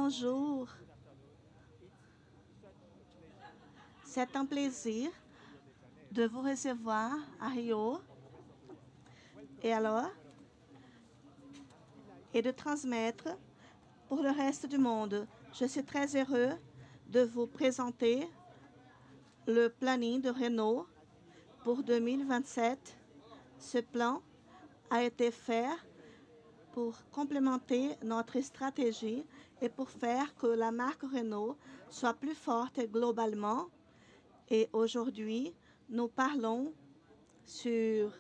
Bonjour. C'est un plaisir de vous recevoir à Rio et de transmettre pour le reste du monde. Je suis très heureux de vous présenter le planning de Renault pour 2027. Ce plan a été fait pour complémenter notre stratégie et pour faire que la marque Renault soit plus forte globalement. Et aujourd'hui, nous parlons sur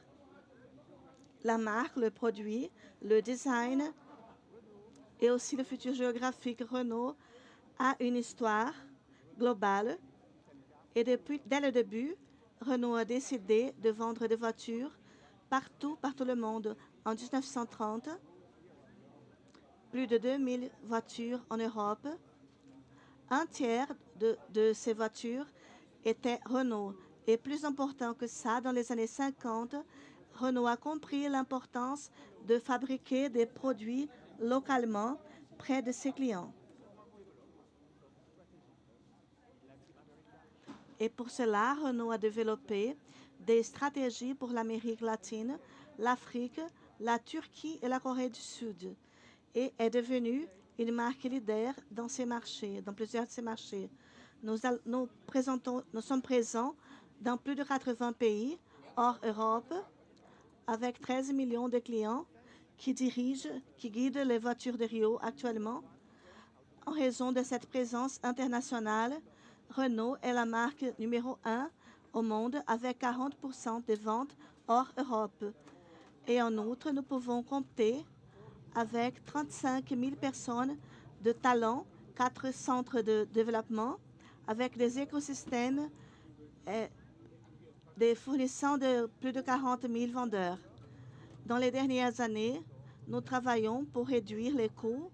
la marque, le produit, le design et aussi le futur géographique. Renault a une histoire globale et dès le début, Renault a décidé de vendre des voitures partout le monde. En 1930, plus de 2000 voitures en Europe. Un tiers de ces voitures étaient Renault. Et plus important que ça, dans les années 50, Renault a compris l'importance de fabriquer des produits localement près de ses clients. Et pour cela, Renault a développé des stratégies pour l'Amérique latine, l'Afrique, la Turquie et la Corée du Sud, et est devenue une marque leader dans ces marchés, dans plusieurs de ces marchés. Nous sommes présents dans plus de 80 pays hors Europe, avec 13 millions de clients qui guident les voitures de Rio actuellement. En raison de cette présence internationale, Renault est la marque numéro 1 au monde avec 40% des ventes hors Europe. Et en outre, nous pouvons compter avec 35 000 personnes de talent, 4 centres de développement, avec des écosystèmes des fournissants de plus de 40 000 vendeurs. Dans les dernières années, nous travaillons pour réduire les coûts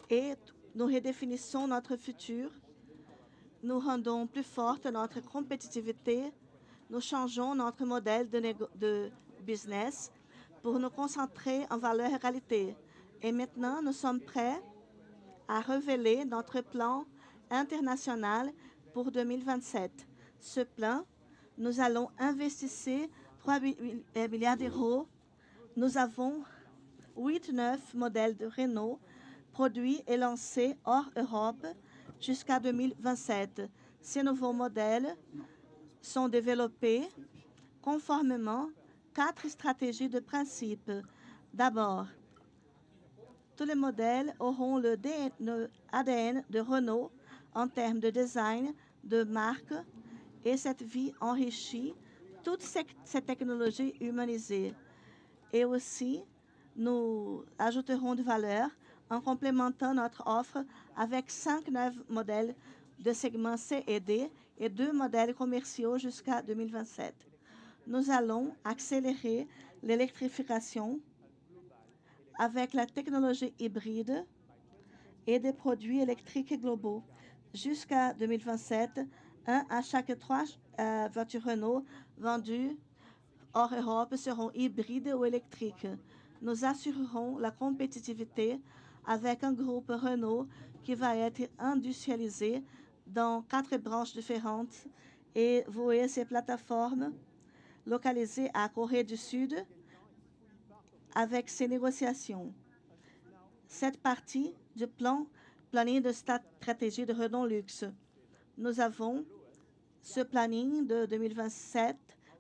et nous redéfinissons notre futur. Nous rendons plus forte notre compétitivité. Nous changeons notre modèle de business pour nous concentrer en valeur et qualité. Et maintenant, nous sommes prêts à révéler notre plan international pour 2027. Ce plan, nous allons investir 3 milliards d'euros. Nous avons 8-9 modèles de Renault produits et lancés hors Europe jusqu'à 2027. Ces nouveaux modèles sont développés conformément 4 stratégies de principe. D'abord, tous les modèles auront le ADN de Renault en termes de design, de marque et cette vie enrichie, toutes ces technologies humanisées. Et aussi, nous ajouterons de valeur en complémentant notre offre avec 5 9 modèles de segment C et D et 2 modèles commerciaux jusqu'à 2027. Nous allons accélérer l'électrification avec la technologie hybride et des produits électriques globaux. Jusqu'à 2027, un à chaque 3 voitures Renault vendues hors Europe seront hybrides ou électriques. Nous assurerons la compétitivité avec un groupe Renault qui va être industrialisé dans 4 branches différentes et vouer ses plateformes localisées à Corée du Sud avec ces négociations. Cette partie du planning de stratégie de Renault Luxe. Nous avons ce planning de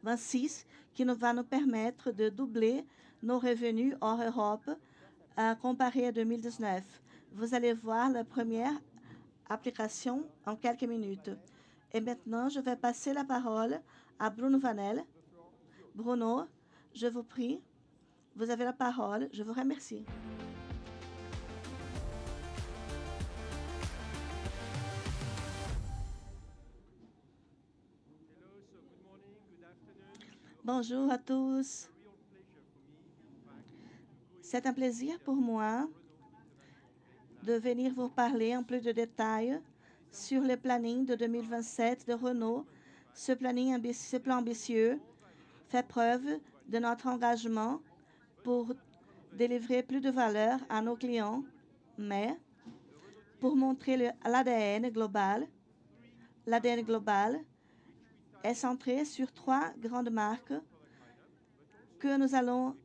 2027-26 qui va nous permettre de doubler nos revenus hors Europe comparé à 2019. Vous allez voir la première application en quelques minutes. Et maintenant, je vais passer la parole à Bruno Vanel. Bruno, je vous prie, vous avez la parole. Je vous remercie. Bonjour à tous. C'est un plaisir pour moi de venir vous parler en plus de détails sur le planning de 2027 de Renault. Ce plan ambitieux fait preuve de notre engagement pour délivrer plus de valeur à nos clients, mais pour montrer l'ADN global, est centré sur 3 grandes marques que nous allons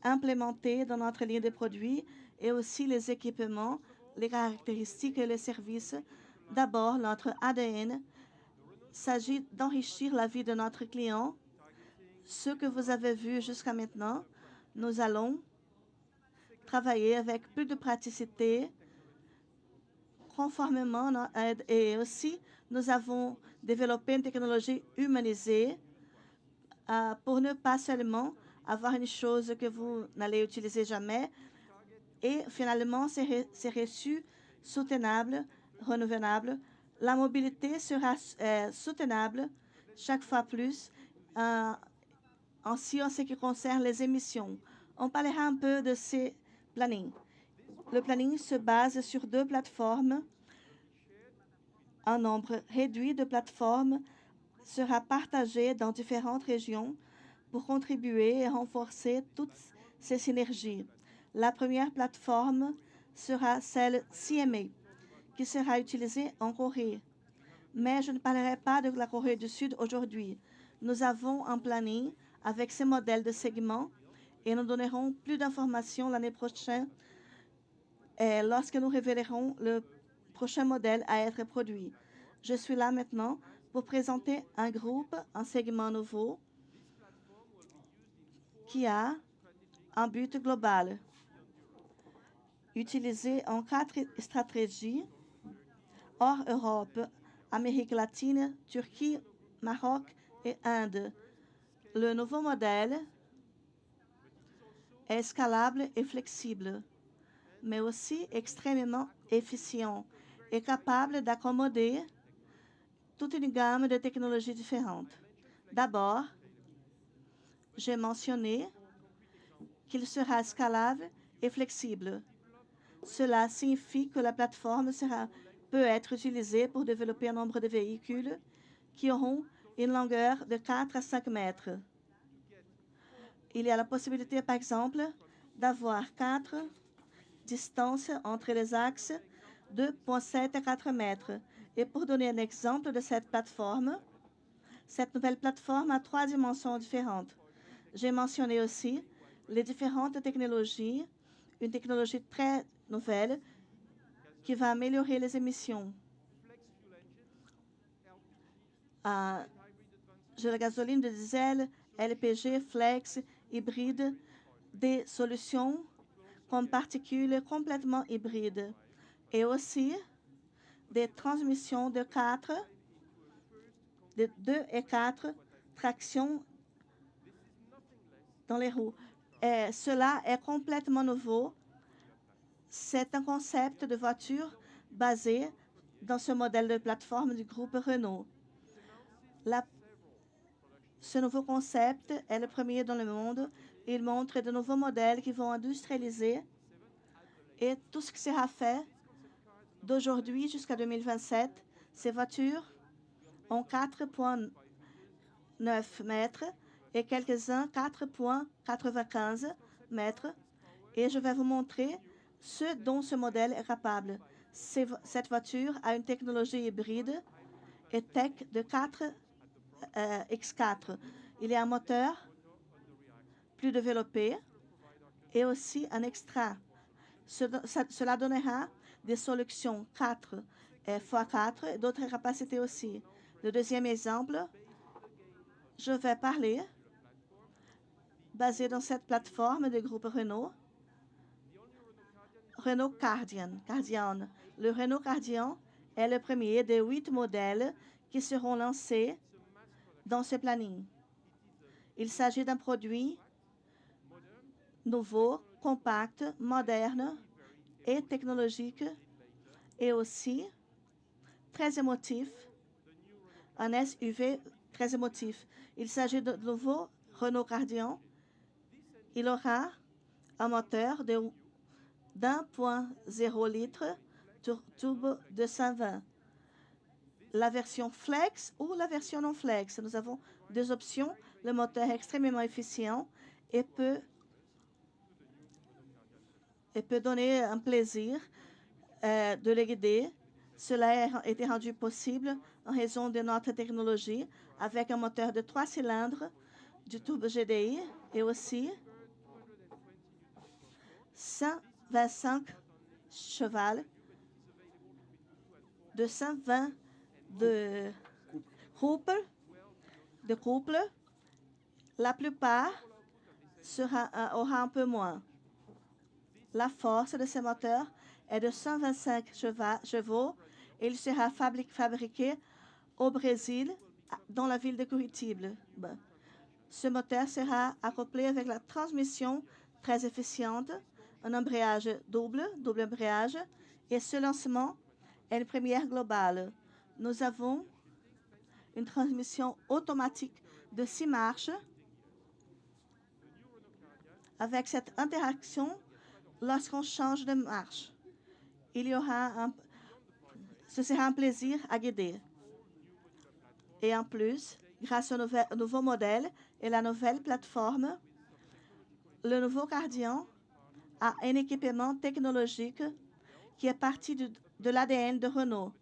implémenter dans notre ligne de produits et aussi les équipements, les caractéristiques et les services. D'abord, notre ADN s'agit d'enrichir la vie de notre client. Ce que vous avez vu jusqu'à maintenant, nous allons travailler avec plus de praticité, conformément, et aussi nous avons développé une technologie humanisée pour ne pas seulement avoir une chose que vous n'allez utiliser jamais, et finalement, c'est reçu, soutenable, renouvelable. La mobilité sera soutenable chaque fois plus, en ce qui concerne les émissions. On parlera un peu de ces plannings. Le planning se base sur 2 plateformes. Un nombre réduit de plateformes sera partagé dans différentes régions pour contribuer et renforcer toutes ces synergies. La première plateforme sera celle CMA, qui sera utilisée en Corée. Mais je ne parlerai pas de la Corée du Sud aujourd'hui. Nous avons un planning avec ces modèles de segments et nous donnerons plus d'informations l'année prochaine lorsque nous révélerons le prochain modèle à être produit. Je suis là maintenant pour présenter un groupe, un segment nouveau qui a un but global. Utilisé en 4 stratégies hors Europe, Amérique latine, Turquie, Maroc et Inde. Le nouveau modèle est scalable et flexible, mais aussi extrêmement efficient et capable d'accommoder toute une gamme de technologies différentes. D'abord, j'ai mentionné qu'il sera scalable et flexible. Cela signifie que la plateforme peut être utilisée pour développer un nombre de véhicules qui auront une longueur de 4 à 5 mètres. Il y a la possibilité, par exemple, d'avoir 4 distances entre les axes de 0,7 à 4 mètres. Et pour donner un exemple de cette plateforme, cette nouvelle plateforme a 3 dimensions différentes. J'ai mentionné aussi les différentes technologies, une technologie très nouvelle qui va améliorer les émissions. De la gasoline, de diesel, LPG, flex, hybride, des solutions comme particules complètement hybrides et aussi des transmissions de 2 et 4 tractions dans les roues. Et cela est complètement nouveau. C'est un concept de voiture basé dans ce modèle de plateforme du groupe Renault. Ce nouveau concept est le premier dans le monde. Il montre de nouveaux modèles qui vont industrialiser et tout ce qui sera fait d'aujourd'hui jusqu'à 2027. Ces voitures ont 4,9 mètres et quelques-uns 4,95 mètres. Et je vais vous montrer ce dont ce modèle est capable. Cette voiture a une technologie hybride et tech de 4X4. Il y a un moteur plus développé et aussi un extra. Cela donnera des solutions 4 x4 et d'autres capacités aussi. Le deuxième exemple, je vais parler, basé dans cette plateforme du groupe Renault, Renault Cardian. Le Renault Cardian est le premier des 8 modèles qui seront lancés dans ce planning. Il s'agit d'un produit nouveau, compact, moderne et technologique et aussi très émotif, un SUV très émotif. Il s'agit de nouveau Renault Cardian. Il aura un moteur d'1,0 litre turbo 220. La version flex ou la version non flex. Nous avons 2 options. Le moteur est extrêmement efficient et peut et peut donner un plaisir de les guider. Cela a été rendu possible en raison de notre technologie avec un moteur de 3 cylindres du turbo GDI et aussi 125 chevaux de 120 de couple. La plupart aura un peu moins. La force de ce moteur est de 125 chevaux et il sera fabriqué au Brésil, dans la ville de Curitiba. Ce moteur sera accouplé avec la transmission très efficiente, un embrayage double embrayage, et ce lancement est une première globale. Nous avons une transmission automatique de 6 marches. Avec cette interaction, lorsqu'on change de marche, ce sera un plaisir à guider. Et en plus, grâce au nouveau modèle et la nouvelle plateforme, le nouveau Cardian a un équipement technologique qui est parti de l'ADN de Renault,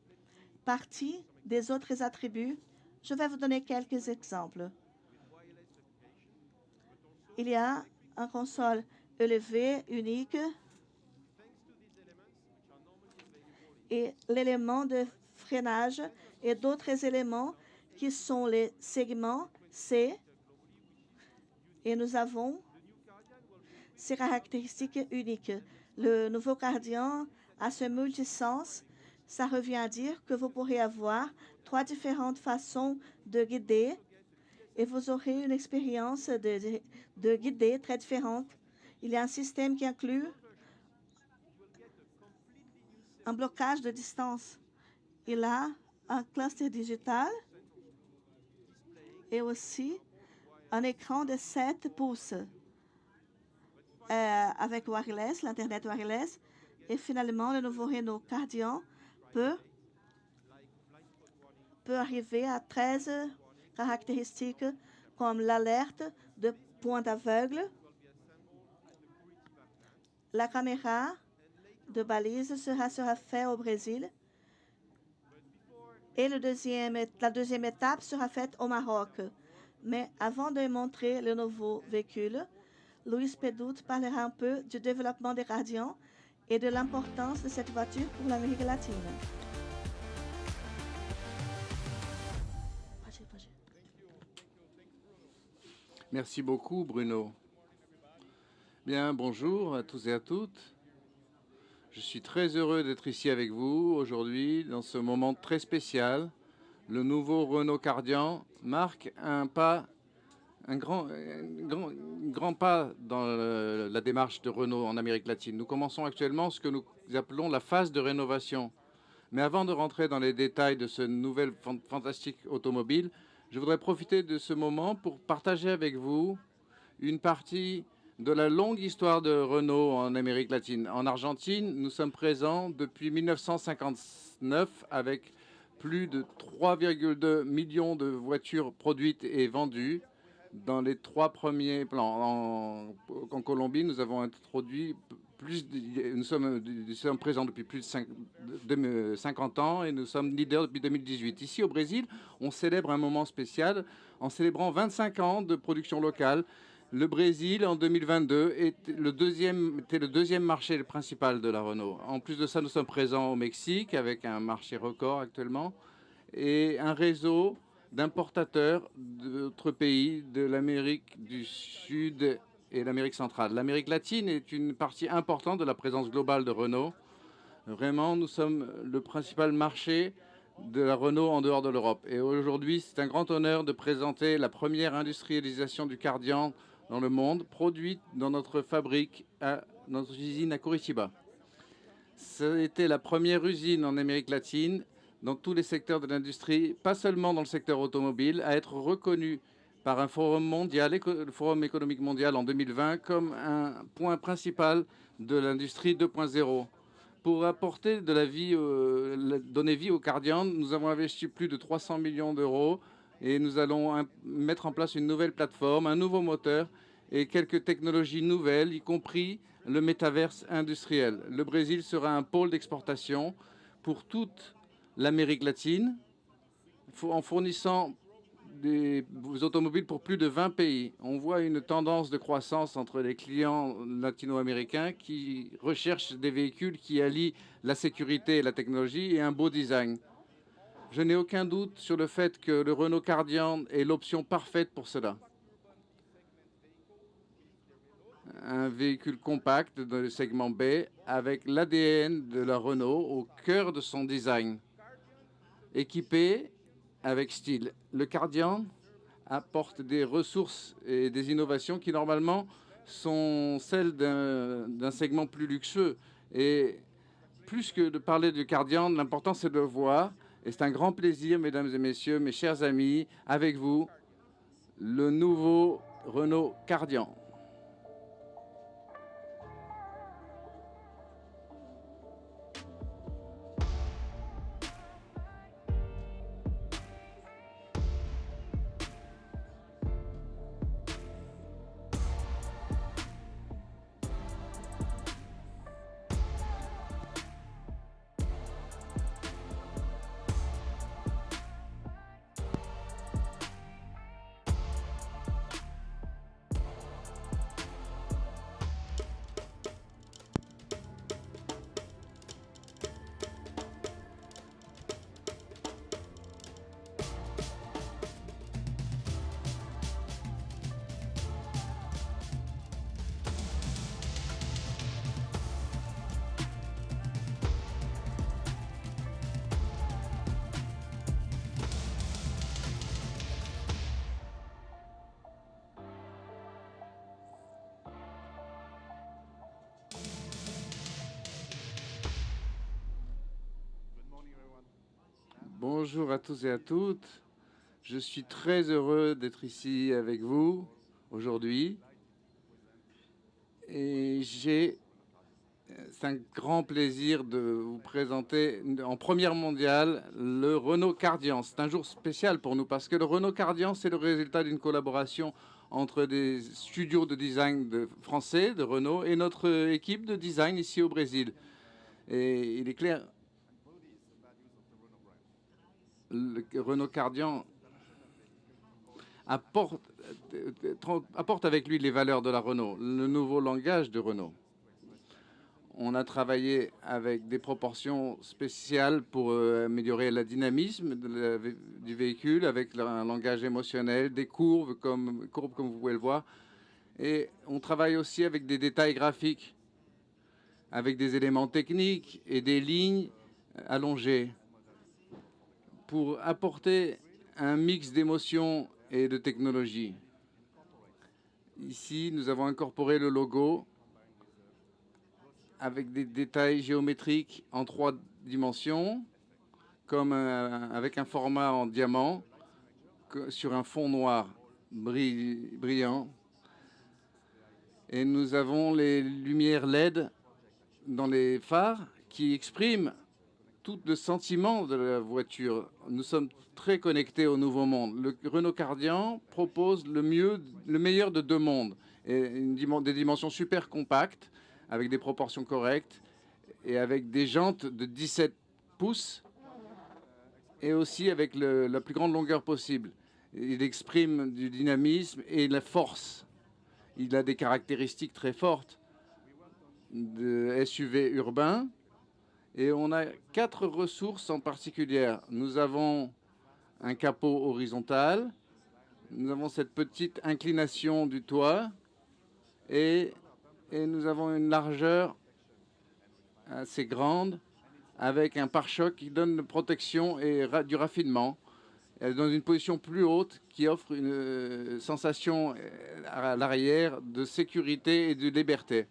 partie des autres attributs. Je vais vous donner quelques exemples. Il y a une console élevée, unique, et l'élément de freinage et d'autres éléments qui sont les segments C. Et nous avons ces caractéristiques uniques. Le nouveau Cardian a ce multisens. Ça revient à dire que vous pourrez avoir 3 différentes façons de guider et vous aurez une expérience de guider très différente. Il y a un système qui inclut un blocage de distance. Il a un cluster digital et aussi un écran de 7 pouces avec wireless, l'Internet wireless. Et finalement, le nouveau Renault Cardian peut arriver à 13 caractéristiques comme l'alerte de point aveugle, la caméra de balise sera faite au Brésil et la deuxième étape sera faite au Maroc. Mais avant de montrer le nouveau véhicule, Luis Pedout parlera un peu du développement des Cardians et de l'importance de cette voiture pour l'Amérique latine. Merci beaucoup, Bruno. Bien, bonjour à tous et à toutes. Je suis très heureux d'être ici avec vous aujourd'hui dans ce moment très spécial. Le nouveau Renault Cardian marque un grand pas dans la démarche de Renault en Amérique latine. Nous commençons actuellement ce que nous appelons la phase de rénovation. Mais avant de rentrer dans les détails de ce nouvel fantastique automobile, je voudrais profiter de ce moment pour partager avec vous une partie de la longue histoire de Renault en Amérique latine. En Argentine, nous sommes présents depuis 1959 avec plus de 3,2 millions de voitures produites et vendues. Dans les 3 premiers plans, en Colombie, nous avons introduit nous sommes présents depuis plus de 50 ans et nous sommes leaders depuis 2018. Ici au Brésil, on célèbre un moment spécial en célébrant 25 ans de production locale. Le Brésil, en 2022, était le deuxième marché principal de la Renault. En plus de ça, nous sommes présents au Mexique avec un marché record actuellement et un réseau d'importateurs d'autres pays, de l'Amérique du Sud et l'Amérique centrale. L'Amérique latine est une partie importante de la présence globale de Renault. Vraiment, nous sommes le principal marché de la Renault en dehors de l'Europe. Et aujourd'hui, c'est un grand honneur de présenter la première industrialisation du Cardian dans le monde, produite dans notre fabrique, notre usine à Curitiba. C'était la première usine en Amérique latine, dans tous les secteurs de l'industrie, pas seulement dans le secteur automobile, à être reconnue par un forum mondial, le Forum économique mondial en 2020, comme un point principal de l'industrie 2.0. Pour apporter de la vie, donner vie au Cardian, nous avons investi plus de 300 millions d'euros et nous allons mettre en place une nouvelle plateforme, un nouveau moteur et quelques technologies nouvelles, y compris le métaverse industriel. Le Brésil sera un pôle d'exportation pour toute l'Amérique latine en fournissant des automobiles pour plus de 20 pays. On voit une tendance de croissance entre les clients latino-américains qui recherchent des véhicules qui allient la sécurité et la technologie et un beau design. Je n'ai aucun doute sur le fait que le Renault Kardian est l'option parfaite pour cela. Un véhicule compact dans le segment B avec l'ADN de la Renault au cœur de son design. Équipé avec style. Le Kardian apporte des ressources et des innovations qui normalement sont celles d'un segment plus luxueux. Et plus que de parler du Kardian, l'important c'est de le voir. Et c'est un grand plaisir, mesdames et messieurs, mes chers amis, avec vous, le nouveau Renault Kardian. Bonjour à tous et à toutes. Je suis très heureux d'être ici avec vous aujourd'hui. Et c'est un grand plaisir de vous présenter en première mondiale le Renault Kardian. C'est un jour spécial pour nous parce que le Renault Kardian, c'est le résultat d'une collaboration entre des studios de design français de Renault et notre équipe de design ici au Brésil. Et il est clair, le Renault Kardian apporte avec lui les valeurs de la Renault, le nouveau langage de Renault. On a travaillé avec des proportions spéciales pour améliorer le dynamisme du véhicule, avec un langage émotionnel, des courbes comme vous pouvez le voir. Et on travaille aussi avec des détails graphiques, avec des éléments techniques et des lignes allongées, pour apporter un mix d'émotions et de technologie. Ici, nous avons incorporé le logo avec des détails géométriques en 3 dimensions, comme avec un format en diamant sur un fond noir brillant. Et nous avons les lumières LED dans les phares qui expriment tout le sentiment de la voiture. Nous sommes très connectés au nouveau monde. Le Renault Kardian propose le meilleur de 2 mondes, et des dimensions super compactes, avec des proportions correctes, et avec des jantes de 17 pouces, et aussi avec la plus grande longueur possible. Il exprime du dynamisme et la force. Il a des caractéristiques très fortes de SUV urbain. Et on a 4 ressources en particulier. Nous avons un capot horizontal, nous avons cette petite inclination du toit et nous avons une largeur assez grande avec un pare-choc qui donne une protection et du raffinement dans une position plus haute qui offre une sensation à l'arrière de sécurité et de liberté.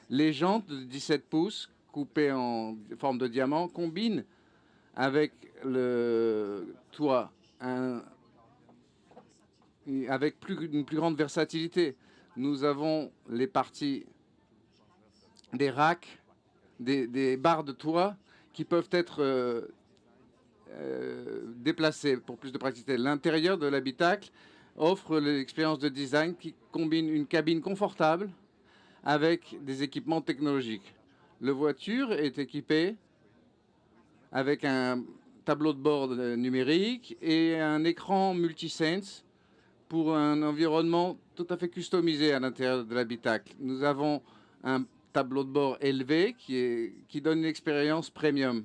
Les jantes de 17 pouces coupées en forme de diamant combinent avec le toit avec une plus grande versatilité. Nous avons les parties des racks, des barres de toit qui peuvent être déplacées pour plus de praticité. L'intérieur de l'habitacle offre l'expérience de design qui combine une cabine confortable avec des équipements technologiques. La voiture est équipée avec un tableau de bord numérique et un écran multisense pour un environnement tout à fait customisé à l'intérieur de l'habitacle. Nous avons un tableau de bord élevé qui donne une expérience premium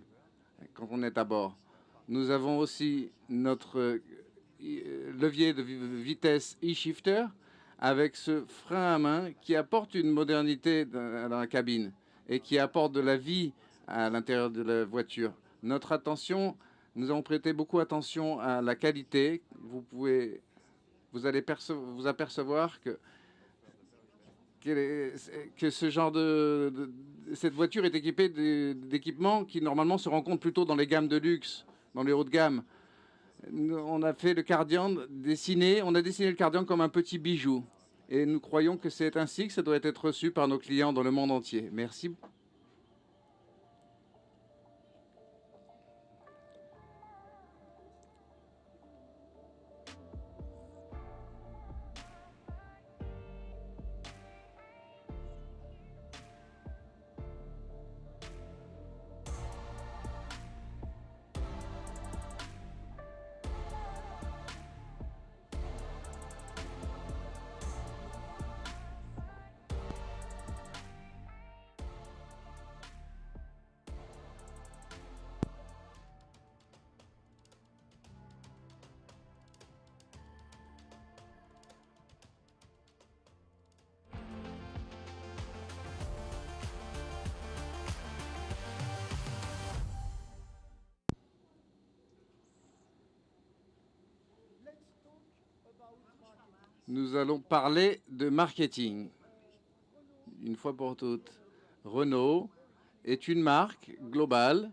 quand on est à bord. Nous avons aussi notre levier de vitesse e-shifter avec ce frein à main qui apporte une modernité dans la cabine et qui apporte de la vie à l'intérieur de la voiture. Notre attention, nous avons prêté beaucoup attention à la qualité. Vous allez vous apercevoir que ce genre cette voiture est équipée d'équipements qui normalement se rencontrent plutôt dans les gammes de luxe, dans les hauts de gamme. On a fait le Cardian on a dessiné le Cardian comme un petit bijou. Et nous croyons que c'est ainsi que ça doit être reçu par nos clients dans le monde entier. Merci. Nous allons parler de marketing. Une fois pour toutes, Renault est une marque globale.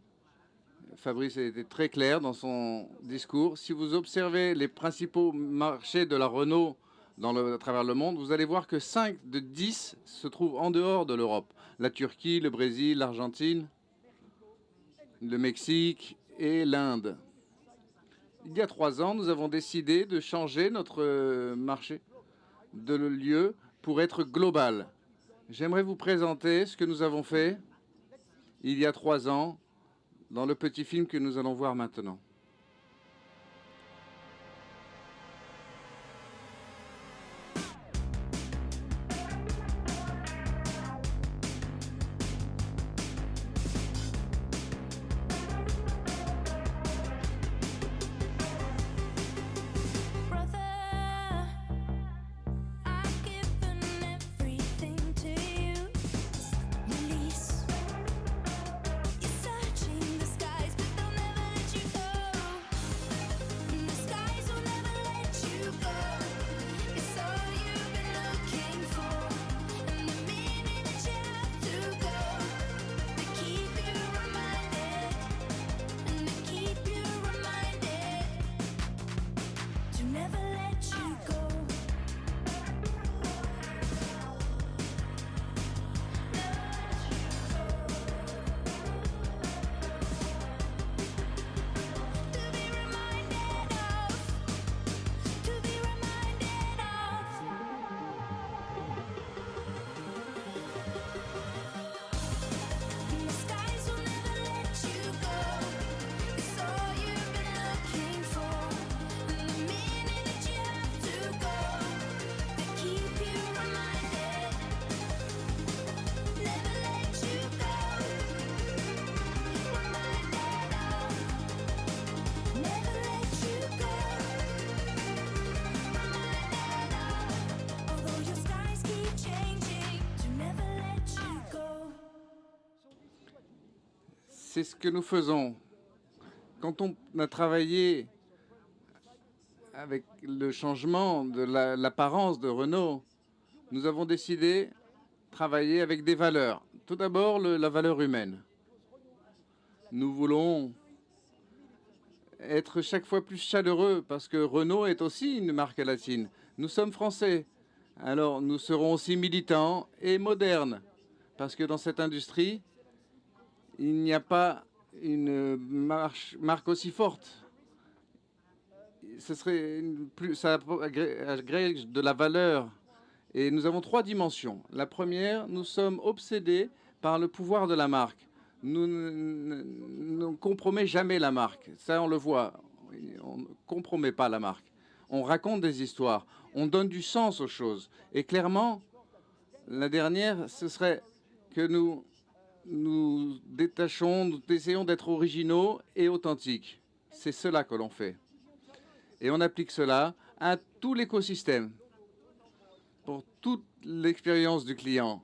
Fabrice a été très clair dans son discours. Si vous observez les principaux marchés de la Renault à travers le monde, vous allez voir que 5 de 10 se trouvent en dehors de l'Europe. La Turquie, le Brésil, l'Argentine, le Mexique et l'Inde. Il y a 3 ans, nous avons décidé de changer notre marché de lieu pour être global. J'aimerais vous présenter ce que nous avons fait il y a 3 ans dans le petit film que nous allons voir maintenant. C'est ce que nous faisons. Quand on a travaillé avec le changement de l'apparence de Renault, nous avons décidé de travailler avec des valeurs. Tout d'abord, la valeur humaine. Nous voulons être chaque fois plus chaleureux parce que Renault est aussi une marque latine. Nous sommes français, alors nous serons aussi militants et modernes parce que dans cette industrie, il n'y a pas une marque aussi forte. Ça agrège de la valeur Et nous avons 3 dimensions. La première, nous sommes obsédés par le pouvoir de la marque. Nous ne compromettons jamais la marque. Ça, on le voit. On ne compromet pas la marque. On raconte des histoires. On donne du sens aux choses. Et clairement, la dernière, ce serait que nous détachons, nous essayons d'être originaux et authentiques. C'est cela que l'on fait. Et on applique cela à tout l'écosystème, pour toute l'expérience du client,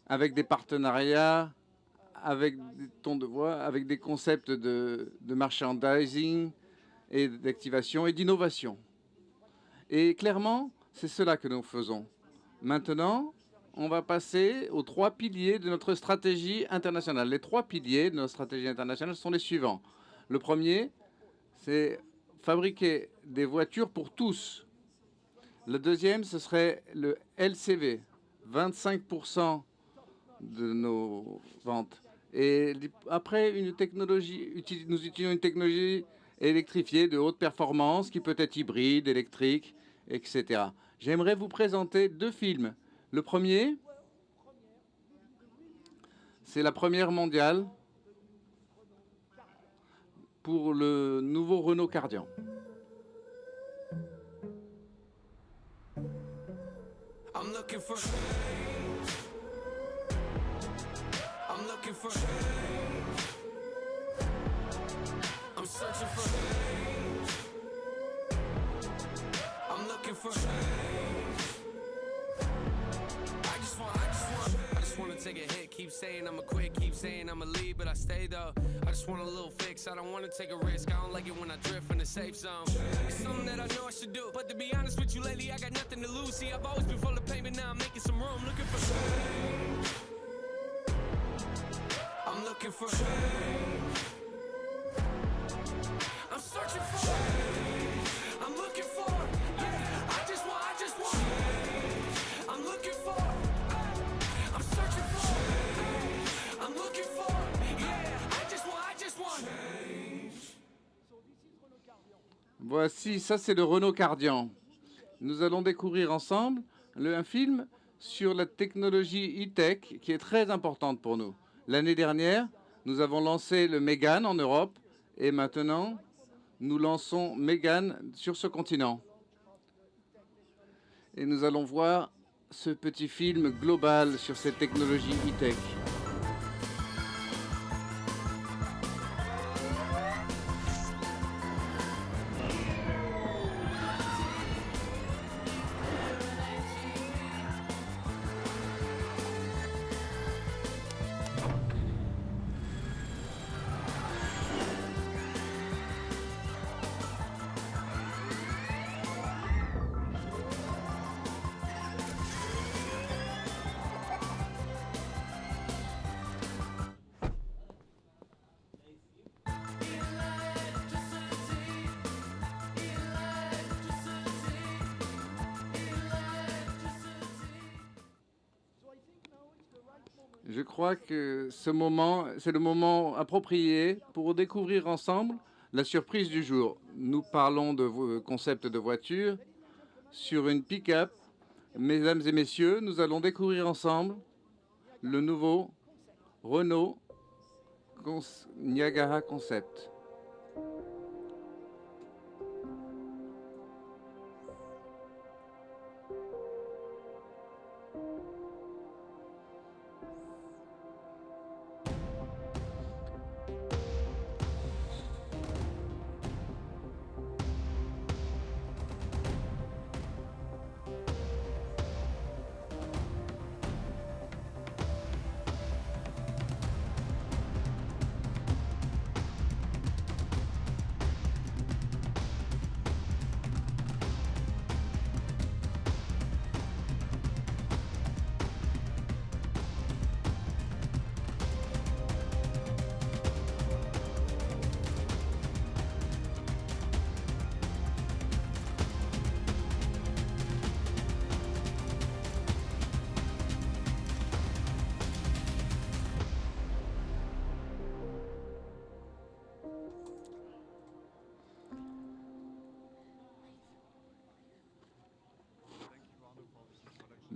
avec des partenariats, avec des tons de voix, avec des concepts de merchandising et d'activation et d'innovation. Et clairement, c'est cela que nous faisons. Maintenant, on va passer aux 3 piliers de notre stratégie internationale. Les 3 piliers de notre stratégie internationale sont les suivants. Le premier, c'est fabriquer des voitures pour tous. Le deuxième, ce serait le LCV, 25% de nos ventes. Et après, nous utilisons une technologie électrifiée de haute performance qui peut être hybride, électrique, etc. J'aimerais vous présenter 2 films. Le premier, c'est la première mondiale pour le nouveau Renault Kardian. I'm looking for change. I'm looking for change. I'm searching for change. I'm looking for change. I just want to take a hit. Keep saying I'ma quit, keep saying I'ma leave, but I stay though. I just want a little fix. I don't want to take a risk. I don't like it when I drift in the safe zone. It's something that I know I should do, but to be honest with you lately, I got nothing to lose. See, I've always been full of pain, but now I'm making some room. Looking for change. I'm looking for change. I'm searching for change. I'm looking for, yeah. I just want change. I'm looking for, I'm searching for change. I'm looking for, yeah. I just want change. Voici, ça c'est le Renault Kardian. Nous allons découvrir ensemble un film sur la technologie e-tech qui est très importante pour nous. L'année dernière, nous avons lancé le Mégane en Europe et maintenant, nous lançons Mégane sur ce continent. Et nous allons voir ce petit film global sur cette technologie e-tech. Je crois que ce moment, c'est le moment approprié pour découvrir ensemble la surprise du jour. Nous parlons de concept de voiture sur une pick-up. Mesdames et messieurs, nous allons découvrir ensemble le nouveau Renault Niagara Concept.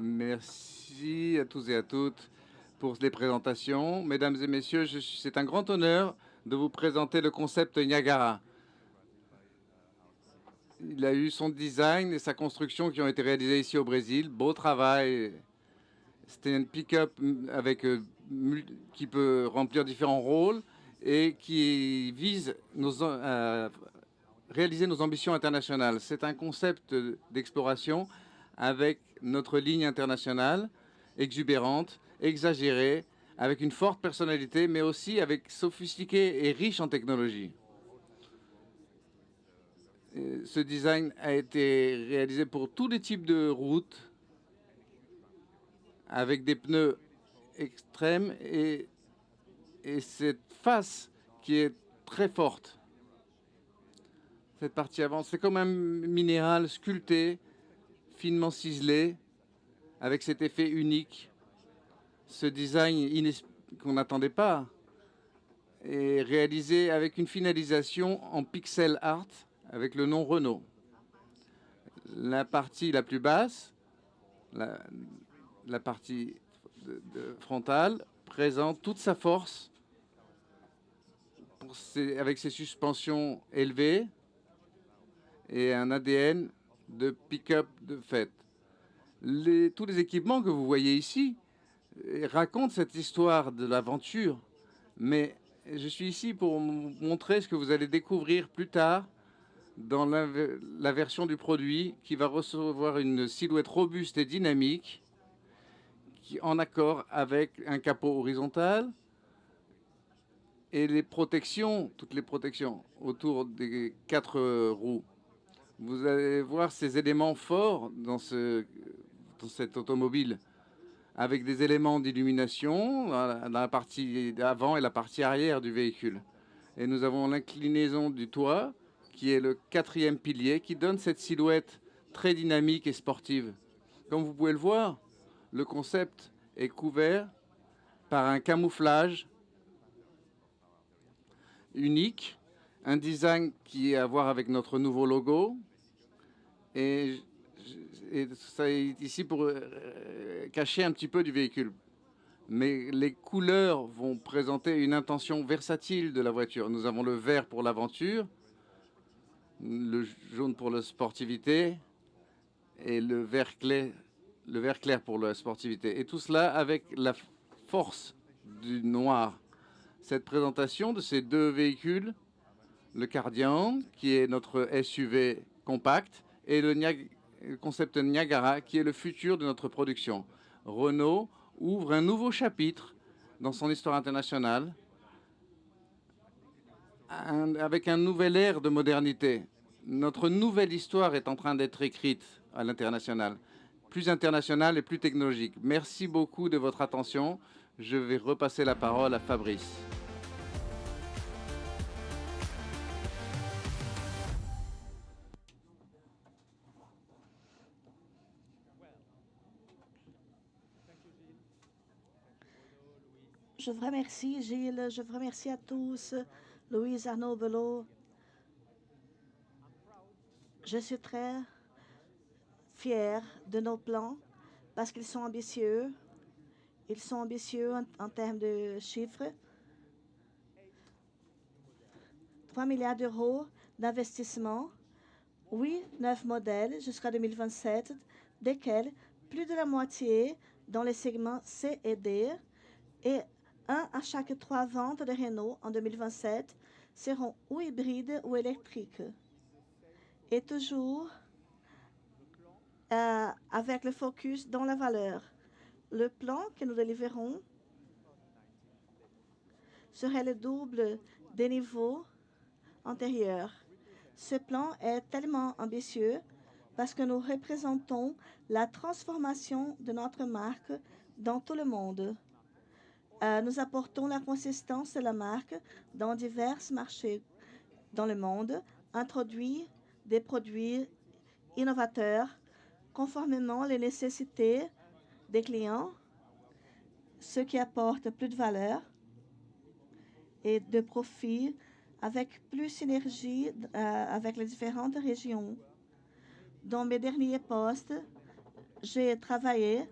Merci à tous et à toutes pour les présentations. Mesdames et messieurs, c'est un grand honneur de vous présenter le concept Niagara. Il a eu son design et sa construction qui ont été réalisés ici au Brésil. Beau travail. C'était une pick-up qui peut remplir différents rôles et qui vise à réaliser nos ambitions internationales. C'est un concept d'exploration avec notre ligne internationale exubérante, exagérée, avec une forte personnalité, mais aussi avec sophistiqué et riche en technologie. Ce design a été réalisé pour tous les types de routes, avec des pneus extrêmes et cette face qui est très forte. Cette partie avant, c'est comme un minéral sculpté, finement ciselé, avec cet effet unique. Ce design qu'on n'attendait pas est réalisé avec une finalisation en pixel art avec le nom Renault. La partie la plus basse, la partie frontale, présente toute sa force avec ses suspensions élevées et un ADN de pick-up de fête. Tous les équipements que vous voyez ici racontent cette histoire de l'aventure, mais je suis ici pour vous montrer ce que vous allez découvrir plus tard dans la version du produit qui va recevoir une silhouette robuste et dynamique en accord avec un capot horizontal et les protections, toutes les protections autour des 4 roues. Vous allez voir ces éléments forts dans cette automobile, avec des éléments d'illumination dans la partie avant et la partie arrière du véhicule. Et nous avons l'inclinaison du toit, qui est le 4e pilier, qui donne cette silhouette très dynamique et sportive. Comme vous pouvez le voir, le concept est couvert par un camouflage unique, un design qui est à voir avec notre nouveau logo. Et ça est ici pour cacher un petit peu du véhicule. Mais les couleurs vont présenter une intention versatile de la voiture. Nous avons le vert pour l'aventure, le jaune pour la sportivité et le vert clair pour la sportivité. Et tout cela avec la force du noir. Cette présentation de ces 2 véhicules, le Cardian, qui est notre SUV compact, et le concept Niagara, qui est le futur de notre production. Renault ouvre un nouveau chapitre dans son histoire internationale avec un nouvel ère de modernité. Notre nouvelle histoire est en train d'être écrite à l'international, plus internationale et plus technologique. Merci beaucoup de votre attention. Je vais repasser la parole à Fabrice. Je vous remercie, Gilles. Je vous remercie à tous. Louise Arnaud-Belot. Je suis très fière de nos plans parce qu'ils sont ambitieux. Ils sont ambitieux en termes de chiffres. 3 milliards d'euros d'investissement. Oui, 9 modèles jusqu'à 2027, desquels plus de la moitié dans les segments C et D, et 1 à chaque 3 ventes de Renault en 2027 seront ou hybrides ou électriques. Et toujours avec le focus dans la valeur. Le plan que nous délivrerons serait le double des niveaux antérieurs. Ce plan est tellement ambitieux parce que nous représentons la transformation de notre marque dans tout le monde. Nous apportons la consistance de la marque dans divers marchés dans le monde, introduit des produits innovateurs conformément aux nécessités des clients, ce qui apporte plus de valeur et de profit avec plus de synergie avec les différentes régions. Dans mes derniers postes, J'ai travaillé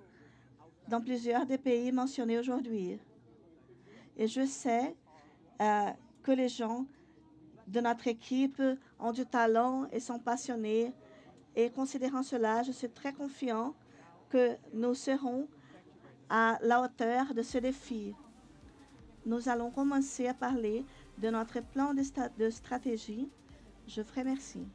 dans plusieurs des pays mentionnés aujourd'hui. Et je sais que les gens de notre équipe ont du talent et sont passionnés. Et considérant cela, je suis très confiant que nous serons à la hauteur de ce défi. Nous allons commencer à parler de notre plan de stratégie. Je vous remercie.